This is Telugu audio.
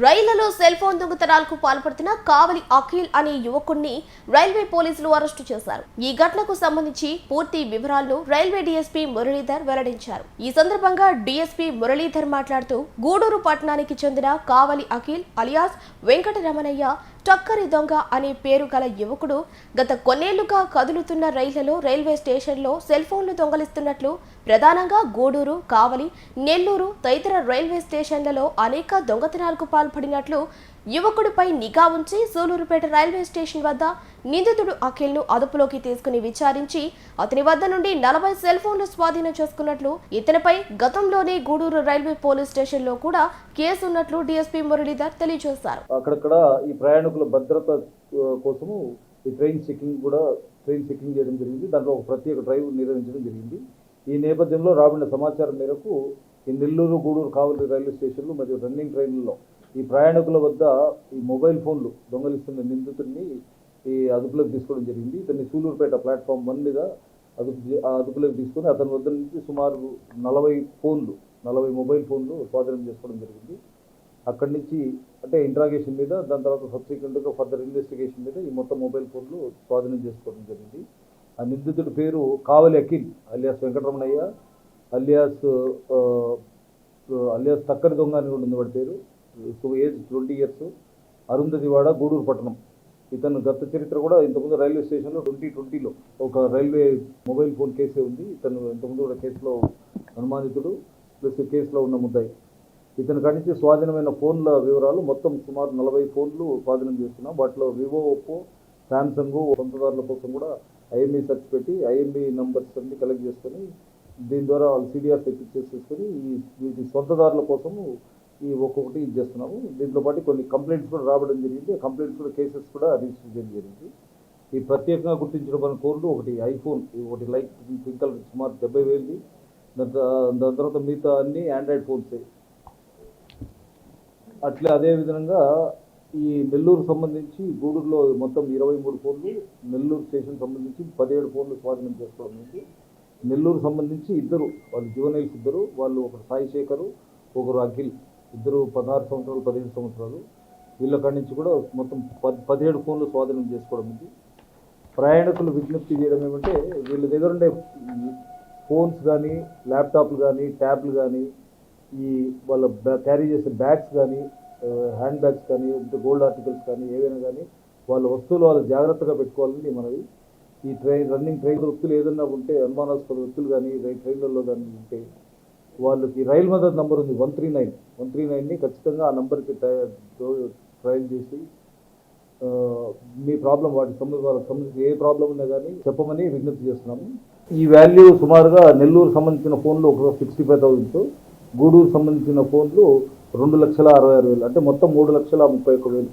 రైళ్లలో సెల్ ఫోన్ దొంగతనాలకు పాల్పడుతున్న కావలి అఖిల్ అనే యువకుడిని రైల్వే పోలీసులు అరెస్టు చేశారు. ఈ ఘటనకు సంబంధించి పూర్తి వివరాలను రైల్వే డీఎస్పీ మురళీధర్ వెల్లడించారు. ఈ సందర్భంగా డీఎస్పీ మురళీధర్ మాట్లాడుతూ గూడూరు పట్టణానికి చెందిన కావలి అఖిల్ అలియాస్ వెంకటరమణయ్య టక్కరి దొంగ అనే పేరు గల యువకుడు గత కొన్నేళ్లుగా కదులుతున్న రైళ్లలో రైల్వే స్టేషన్లో సెల్ ఫోన్లు దొంగలిస్తున్నట్లు, ప్రధానంగా గూడూరు, కావలి, నెల్లూరు తదితర రైల్వే స్టేషన్లలో అనేక దొంగతనాలకు పాల్పడినట్లు యువకుడిపై నిఘా ఉంచి సూలూరుపేట రైల్వే స్టేషన్ వద్ద నిందితుడు అఖిల్ను అదుపులోకి తీసుకుని విచారించి అతని వద్ద నుండి 40 సెల్ ఫోన్లు స్వాధీనం చేసుకున్నట్లు, ఇతనిపై గతంలోనే గూడూరు రైల్వే పోలీస్ స్టేషన్లో కూడా కేసు ఉన్నట్లు డీఎస్పీ మురళీధర్ తెలియజేశారు. అక్కడక్కడ ఈ ప్రయాణికుల భద్రత కోసము ఈ ట్రైన్ చెకింగ్ చేయడం జరిగింది. దాంట్లో ఒక ప్రత్యేక డ్రైవ్ నిర్వహించడం జరిగింది. ఈ నేపథ్యంలో రాబడిన సమాచారం మేరకు ఈ నెల్లూరు, గూడూరు, కావలి రైల్వే స్టేషన్లు మరియు రన్నింగ్ ట్రైన్లలో ఈ ప్రయాణికుల వద్ద ఈ మొబైల్ ఫోన్లు దొంగలిస్తున్న నిందితుడిని ఈ అదుపులోకి తీసుకోవడం జరిగింది. ఇతన్ని సూలూరుపేట ప్లాట్ఫామ్ 1 మీద అదుపులోకి తీసుకొని అతని వద్ద నుంచి సుమారు 40 మొబైల్ ఫోన్లు స్వాధీనం చేసుకోవడం జరిగింది. అక్కడి నుంచి అంటే ఇంట్రాగేషన్ మీద, దాని తర్వాత సబ్సిక్వెంట్గా ఫర్దర్ ఇన్వెస్టిగేషన్ మీద ఈ మొత్తం మొబైల్ ఫోన్లు స్వాధీనం చేసుకోవడం జరిగింది. ఆ నిందితుడి పేరు కావలి అఖిల్ అలియాస్ వెంకటరమణయ్య అలియాస్ టక్కరి దొంగ అని కూడా ఉంది వాడి పేరు. ఏజ్ 20 years, అరుంధతివాడ, గూడూరు పట్టణం. ఇతను గత చరిత్ర కూడా ఇంతకుముందు రైల్వే స్టేషన్లో 2020లో ఒక రైల్వే మొబైల్ ఫోన్ కేసే ఉంది. ఇతను ఇంతకుముందు కూడా కేసులో అనుమానితుడు ప్లస్ కేసులో ఉన్న ముద్దాయి. ఇతని కానించి స్వాధీనమైన ఫోన్ల వివరాలు మొత్తం సుమారు 40 ఫోన్లు స్వాధీనం చేస్తున్నాం. వాటిలో వివో, ఒప్పో, శాంసంగ్ సొంతదారుల కోసం కూడా ఐఎంఈ సెర్చ్ పెట్టి ఐఎంఈ నంబర్స్ అన్ని కలెక్ట్ చేసుకొని దీని ద్వారా వాళ్ళు సిడిఆర్ తెప్పించేసుకొని వీటి సొంతదారుల కోసము ఈ ఒక్కొక్కటి చేస్తున్నాము. దీంతో పాటు కొన్ని కంప్లైంట్స్ కూడా రావడం జరిగింది. కంప్లైంట్స్ కూడా కేసెస్ కూడా రిజిస్టర్ చేయడం జరిగింది. ఈ ప్రత్యేకంగా గుర్తించడం ఫోన్లు ఒకటి ఐఫోన్, ఒకటి లైట్ పింక్ కలర్ సుమారు 70,000. దాని తర్వాత మిగతా అన్ని ఆండ్రాయిడ్ ఫోన్సే. అట్లే అదేవిధంగా ఈ నెల్లూరు సంబంధించి గూడూరులో మొత్తం 23 ఫోన్లు, నెల్లూరు స్టేషన్ సంబంధించి 17 ఫోన్లు స్వాధీనం చేసుకోవడం ఉంది. నెల్లూరు సంబంధించి వాళ్ళు జువెనైల్స్ ఇద్దరు, వాళ్ళు ఒకరు సాయి శేఖరు, ఒకరు అఖిల్, ఇద్దరు 16 సంవత్సరాలు 15 సంవత్సరాలు. వీళ్ళ కాడి నుంచి కూడా మొత్తం 17 ఫోన్లు స్వాధీనం చేసుకోవడం ఉంది. ప్రయాణికులు విజ్ఞప్తి చేయడం ఏమంటే వీళ్ళ దగ్గర ఉండే ఫోన్స్ కానీ, ల్యాప్టాప్లు కానీ, ట్యాబ్లు కానీ, ఈ వాళ్ళ క్యారీ చేసే బ్యాగ్స్ కానీ, హ్యాండ్ బ్యాగ్స్ కానీ, గోల్డ్ ఆర్టికల్స్ కానీ, ఏవైనా కానీ వాళ్ళ వస్తువులు వాళ్ళు జాగ్రత్తగా పెట్టుకోవాలని మనవి. ఈ రన్నింగ్ ట్రైన్ వ్యక్తులు ఏదన్నా ఉంటే, అనుమానాస్పద వ్యక్తులు కానీ ట్రైన్లలో కానీ ఉంటే వాళ్ళకి రైల్ మదద్ నంబర్ ఉంది 139ని ఖచ్చితంగా ఆ నెంబర్కి ట్రైల్ చేసి మీ ప్రాబ్లం వాళ్ళకి సంబంధించి ఏ ప్రాబ్లం ఉన్నా కానీ చెప్పమని విజ్ఞప్తి చేస్తున్నాము. ఈ వాల్యూ సుమారుగా నెల్లూరు సంబంధించిన ఫోన్లు ఒక 65,000, గూడూరు సంబంధించిన ఫోన్లు 2,66,000, అంటే మొత్తం 3,31,000.